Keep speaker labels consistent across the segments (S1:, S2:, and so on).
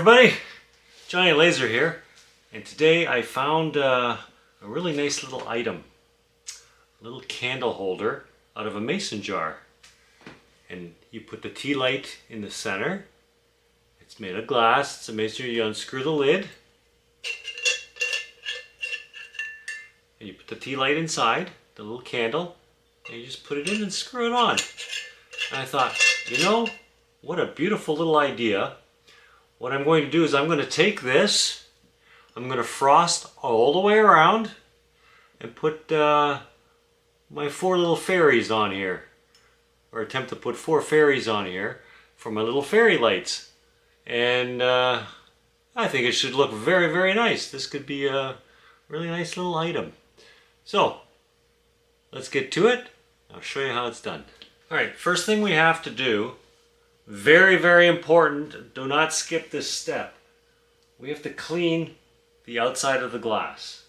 S1: everybody, Johnny Lazer here, and today I found a really nice little item, a little candle holder out of a mason jar. And you put the tea light in the center. It's made of glass, so make sure you unscrew the lid. And you put the tea light inside, the little candle, and you just put it in and screw it on. And I thought, you know, what a beautiful little idea. What I'm going to do is I'm going to take this, I'm going to frost all the way around and put my 4 little fairies on here. Or attempt to put 4 fairies on here for my little fairy lights. And I think it should look very, very nice. This could be a really nice little item. So, let's get to it. I'll show you how it's done. Alright, first thing we have to do, very, very important, do not skip this step. We have to clean the outside of the glass.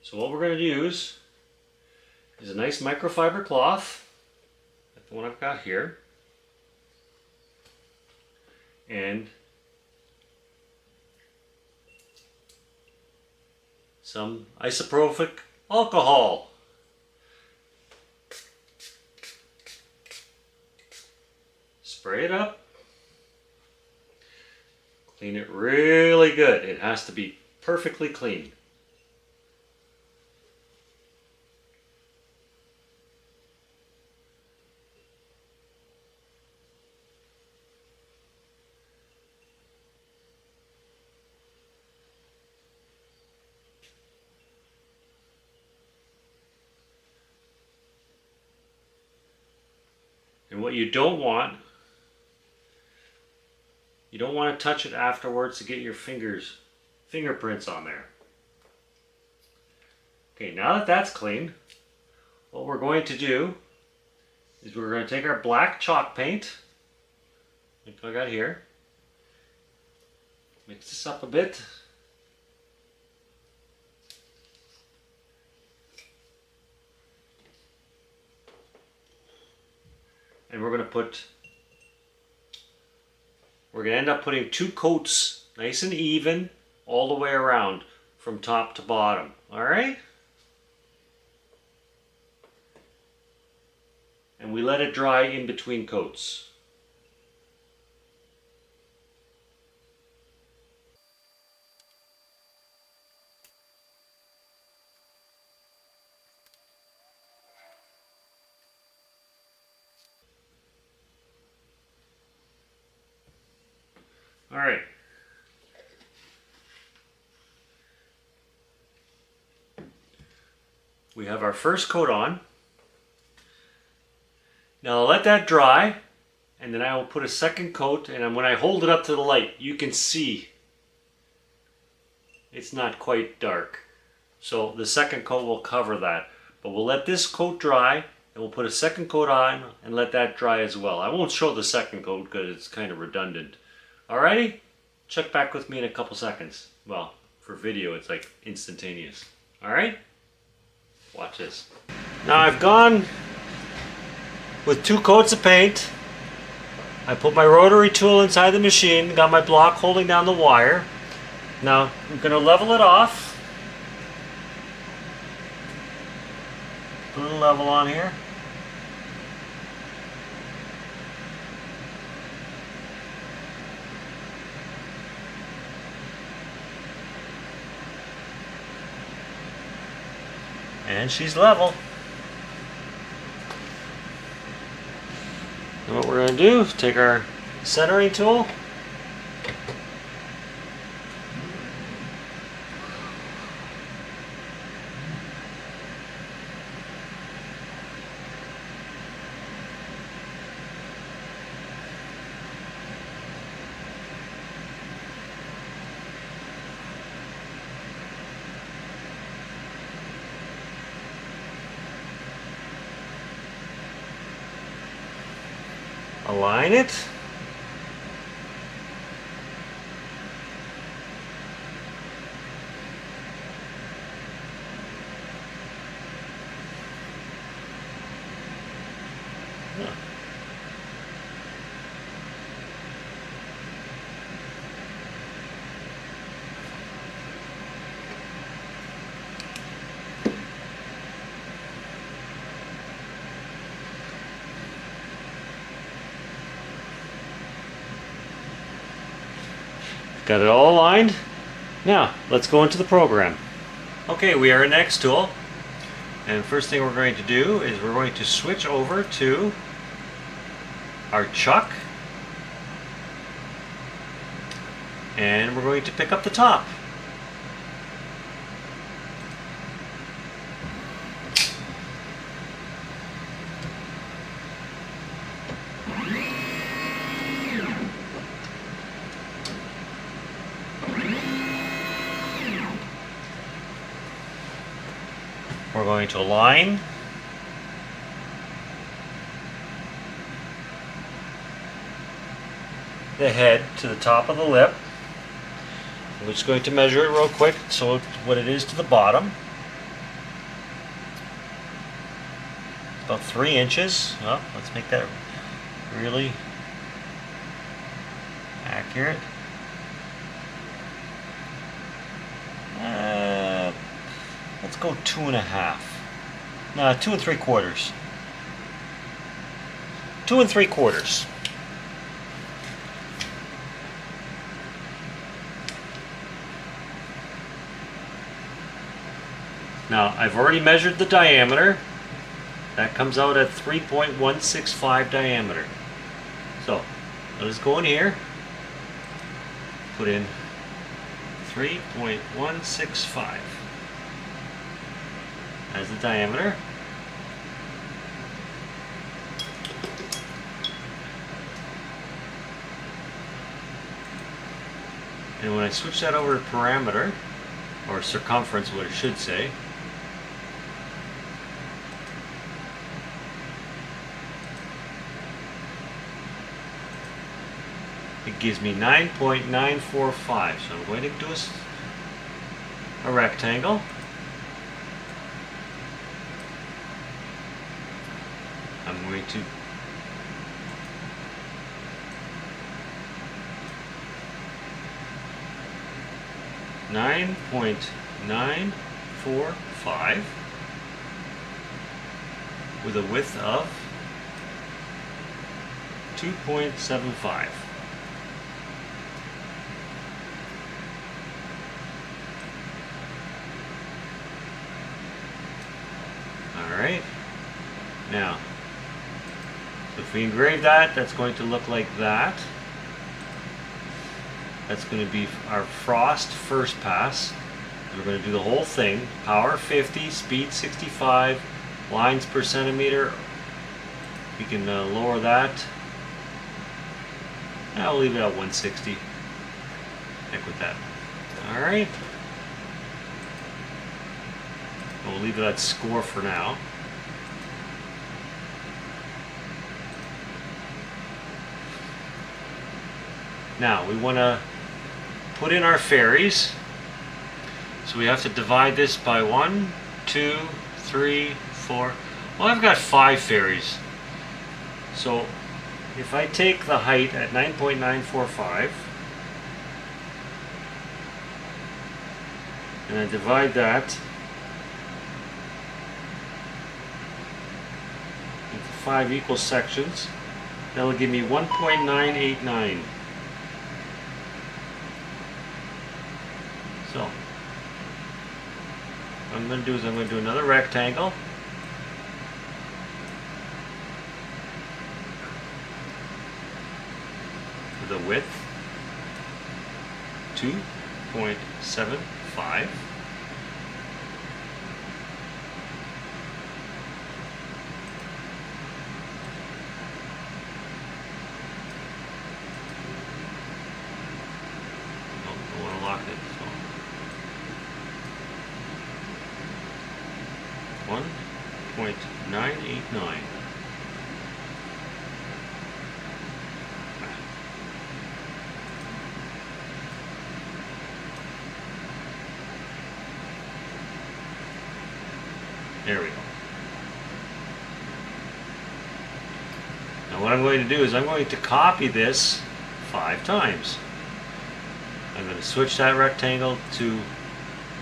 S1: So what we're going to use is a nice microfiber cloth, like the one I've got here, and some isopropyl alcohol. Spray it up. Clean it really good. It has to be perfectly clean. And what you don't want, you don't want to touch it afterwards to get your fingerprints on there. Okay, now that that's clean, what we're going to do is we're going to take our black chalk paint, like I got here, mix this up a bit. And we're going to end up putting 2 coats nice and even all the way around from top to bottom. Alright? And we let it dry in between coats. All right. We have our first coat on. Now I'll let that dry, and then I will put a second coat, and when I hold it up to the light, you can see it's not quite dark. So the second coat will cover that. But we'll let this coat dry, and we'll put a second coat on and let that dry as well. I won't show the second coat because it's kind of redundant. Alrighty, check back with me in a couple seconds. Well, for video it's like instantaneous. Alright, watch this. Now I've gone with 2 coats of paint. I put my rotary tool inside the machine, got my block holding down the wire. Now I'm going to level it off. Put a little level on here. And she's level. And what we're going to do is take our centering tool, align it, Got it all aligned. Now, let's go into the program. Okay, we are in Xtool. And first thing we're going to do is we're going to switch over to our chuck. And we're going to pick up the top. We're going to align the head to the top of the lip. We're just going to measure it real quick, so what it is to the bottom. About 3 inches. Well, let's make that really accurate. Let's go 2.5. No, 2 3/4. 2 3/4. Now, I've already measured the diameter. That comes out at 3.165 diameter. So, let us go in here, put in 3.165 as the diameter. And when I switch that over to parameter, or circumference, what it should say, it gives me 9.945. So I'm going to do a rectangle. I'm going to (9.945) with a width of 2.75. Alright, now, so if we engrave that, that's going to look like that. That's going to be our frost first pass. We're going to do the whole thing. Power 50, speed 65, lines per centimeter. We can lower that. I'll leave it at 160. Heck with that. Alright. We'll leave it at score for now. Now we want to put in our fairies. So we have to divide this by 1, 2, 3, 4. Well, I've got 5 fairies. So if I take the height at 9.945 and I divide that into 5 equal sections, that'll give me 1.989. So what I'm going to do is I'm going to do another rectangle. With a width 2.75. I want to lock it. So 1.989. There we go. Now what I'm going to do is I'm going to copy this 5 times. I'm going to switch that rectangle to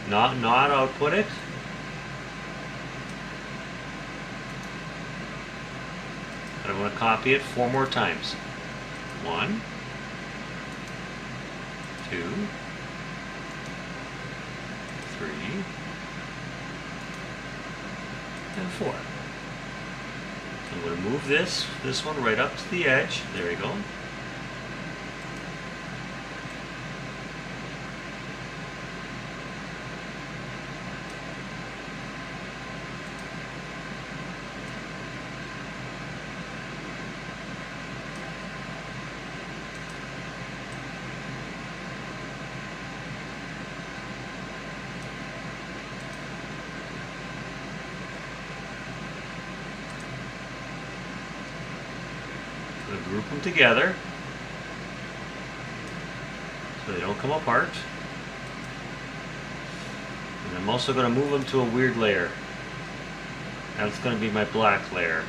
S1: not output it. And I'm going to copy it 4 more times. 1, 2, 3, and 4. I'm going to move this one right up to the edge. There we go. I'm going to group them together so they don't come apart. And I'm also going to move them to a weird layer. That's going to be my black layer.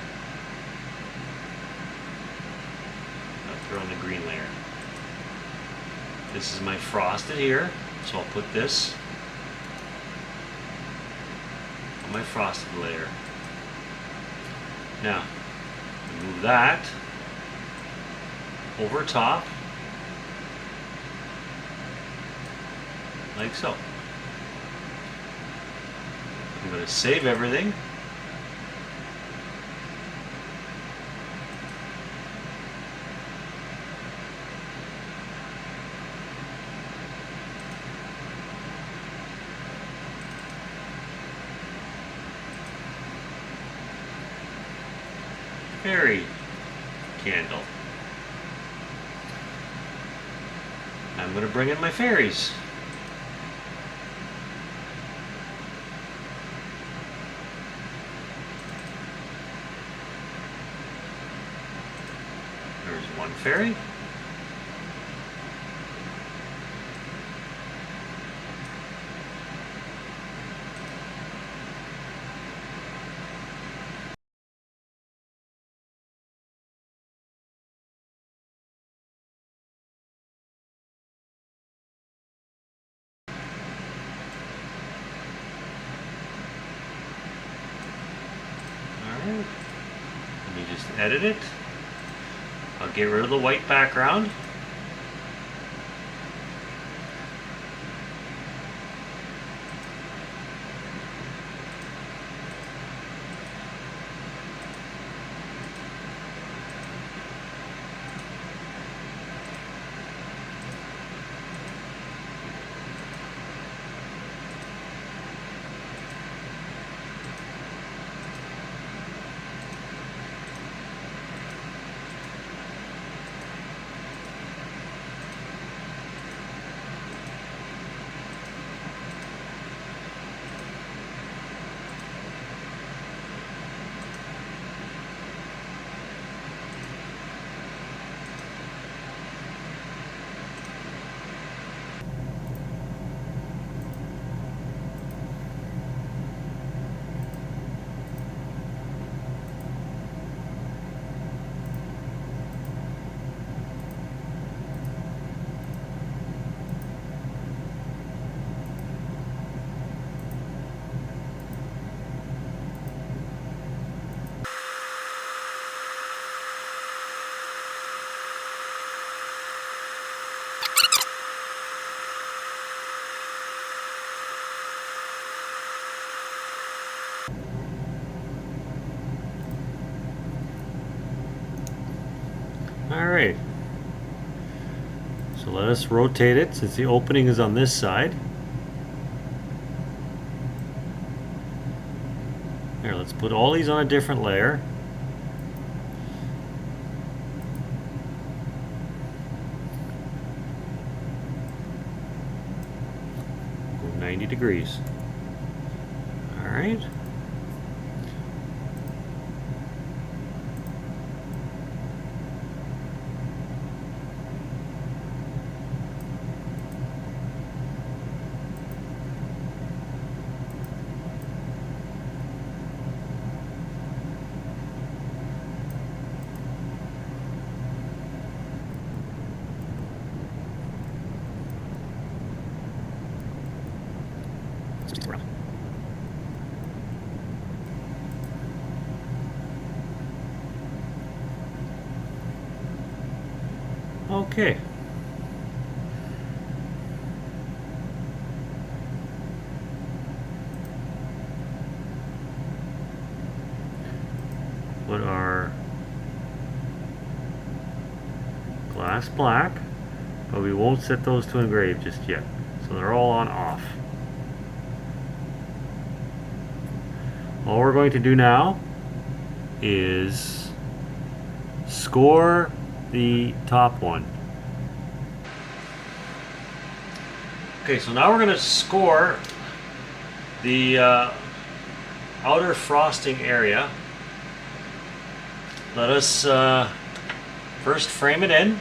S1: I'll throw in the green layer. This is my frosted here, so I'll put this on my frosted layer. Now, move that over top, like so. I'm going to save everything. Fairy candle. I'm going to bring in my fairies. There's one fairy. Alright. Let me just edit it. I'll get rid of the white background. Alright, so let us rotate it since the opening is on this side. Here, let's put all these on a different layer. Go 90 degrees. Alright. Okay. put our glass black, but we won't set those to engrave just yet. So they're all on off. All we're going to do now is score the top one. Okay, so now we're going to score the outer frosting area. Let us first frame it in.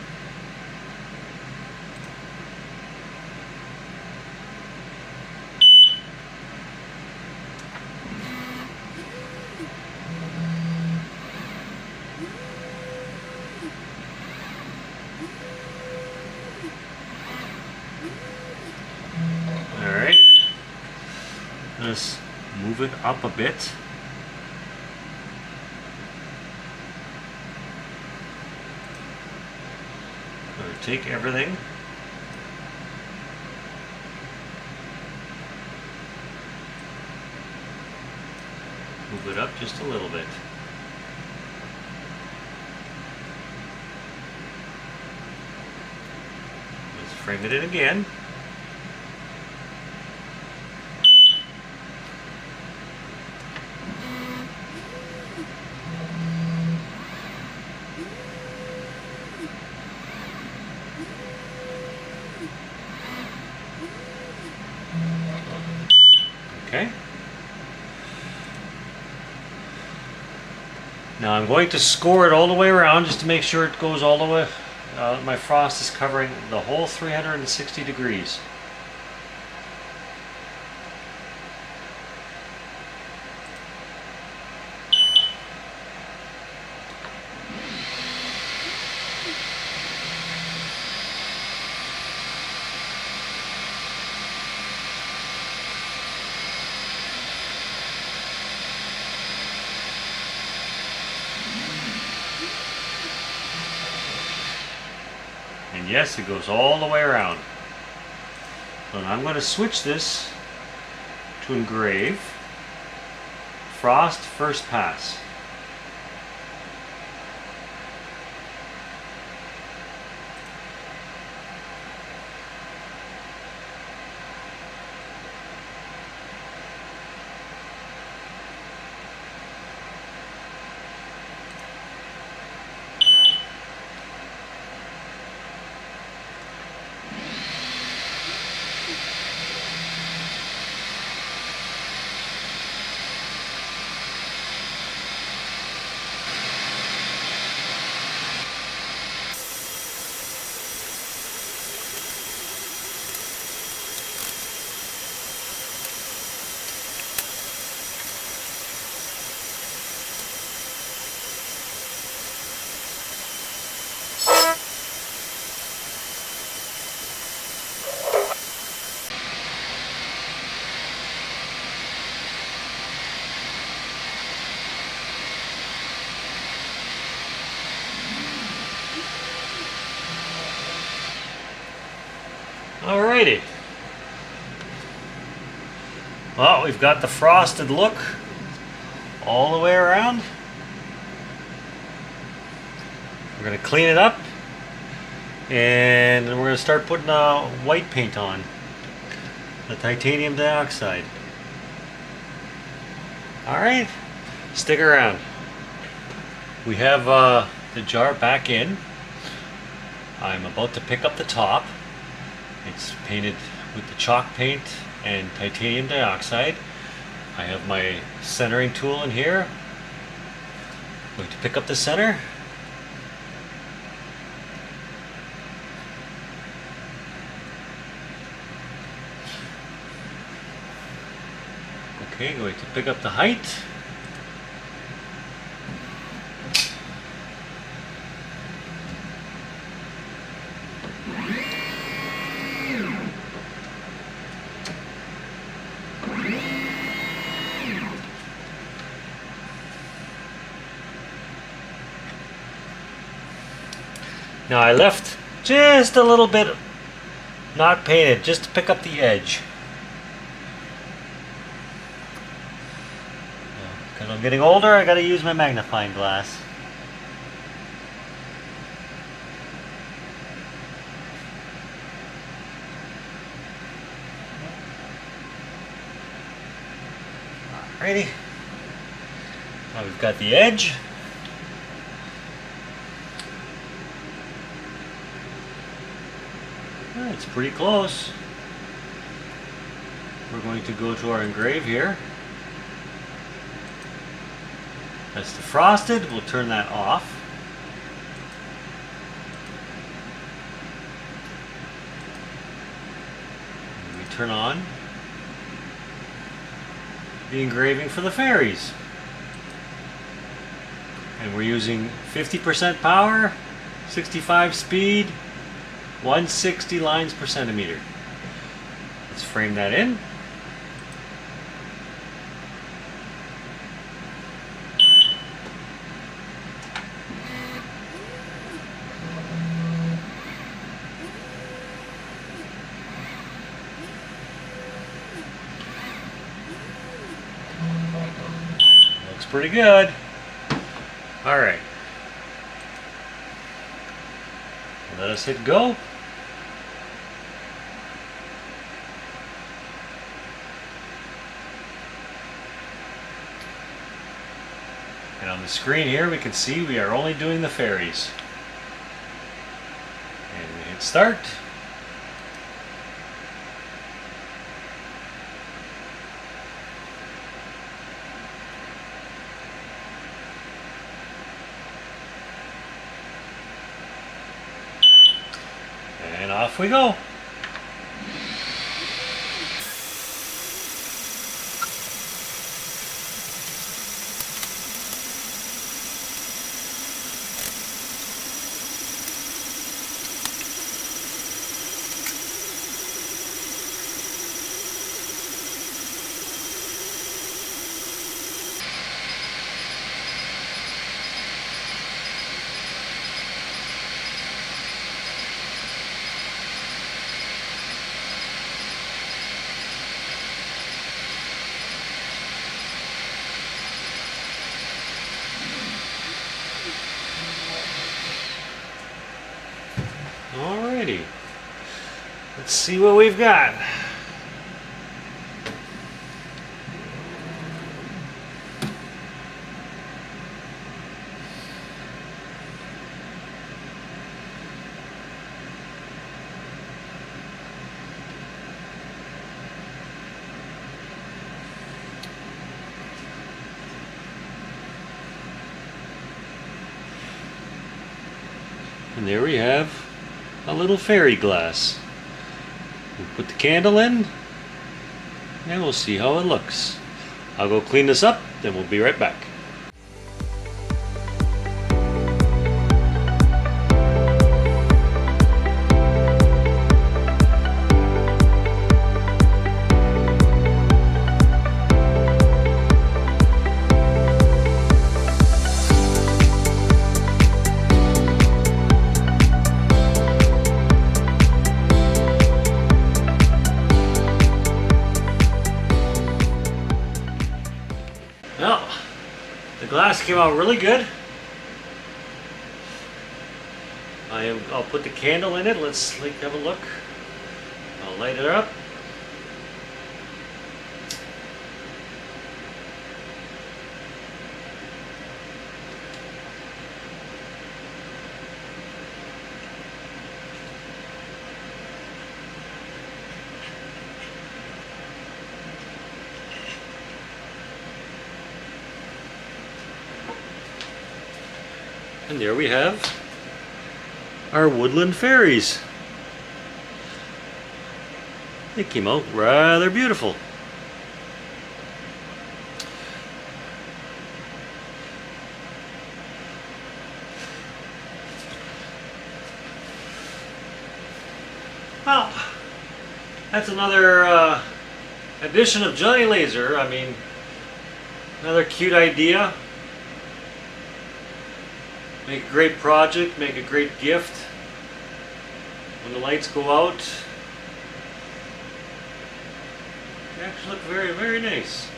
S1: Alright, let's move it up a bit. Take everything, move it up just a little bit. Let's frame it in again. Okay. Now I'm going to score it all the way around just to make sure it goes all the way. My frost is covering the whole 360 degrees. And yes, it goes all the way around. So now I'm going to switch this to engrave. Frost first pass. Alrighty. Well, we've got the frosted look all the way around. We're going to clean it up and we're going to start putting white paint on, the titanium dioxide. Alright, stick around. We have the jar back in. I'm about to pick up the top. It's painted with the chalk paint and titanium dioxide. I have my centering tool in here. I'm going to pick up the center. Okay, going to pick up the height. Now I left just a little bit not painted, just to pick up the edge. Got a I'm getting older, I gotta use my magnifying glass. Alrighty. Now we've got the edge. It's pretty close. We're going to go to our engrave here. That's the frosted. We'll turn that off. And we turn on the engraving for the fairies. And we're using 50% power, 65 speed, 160 lines per centimeter. Let's frame that in. Looks pretty good. All right. Let us hit go. And on the screen here we can see we are only doing the fairies. And we hit start. And off we go. Alrighty, let's see what we've got. And there we have a little fairy glass. We'll put the candle in and we'll see how it looks. I'll go clean this up, then we'll be right back. Well, the glass came out really good. I'll put the candle in it. Let's have a look. I'll light it up. And there we have our woodland fairies. They came out rather beautiful. Well, that's another edition of Johnny Lazer. I mean, another cute idea. Make a great project, make a great gift. When the lights go out, they actually look very, very nice.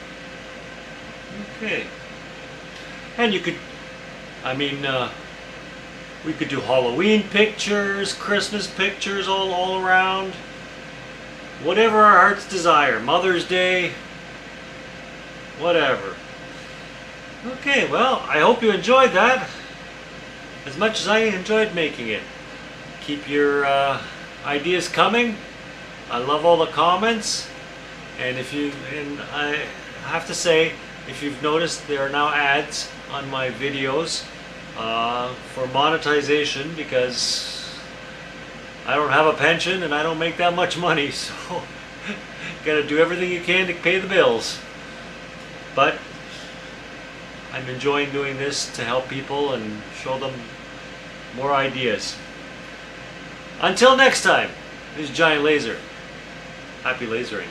S1: Okay. And you could, I mean, we could do Halloween pictures, Christmas pictures all around. Whatever our heart's desire. Mother's Day. Whatever. Okay, well, I hope you enjoyed that as much as I enjoyed making it. Keep your ideas coming. I love all the comments. And I have to say, if you've noticed, there are now ads on my videos for monetization, because I don't have a pension and I don't make that much money, so gotta do everything you can to pay the bills. But I'm enjoying doing this to help people and show them more ideas. Until next time, this is Johnny Lazer. Happy lasering.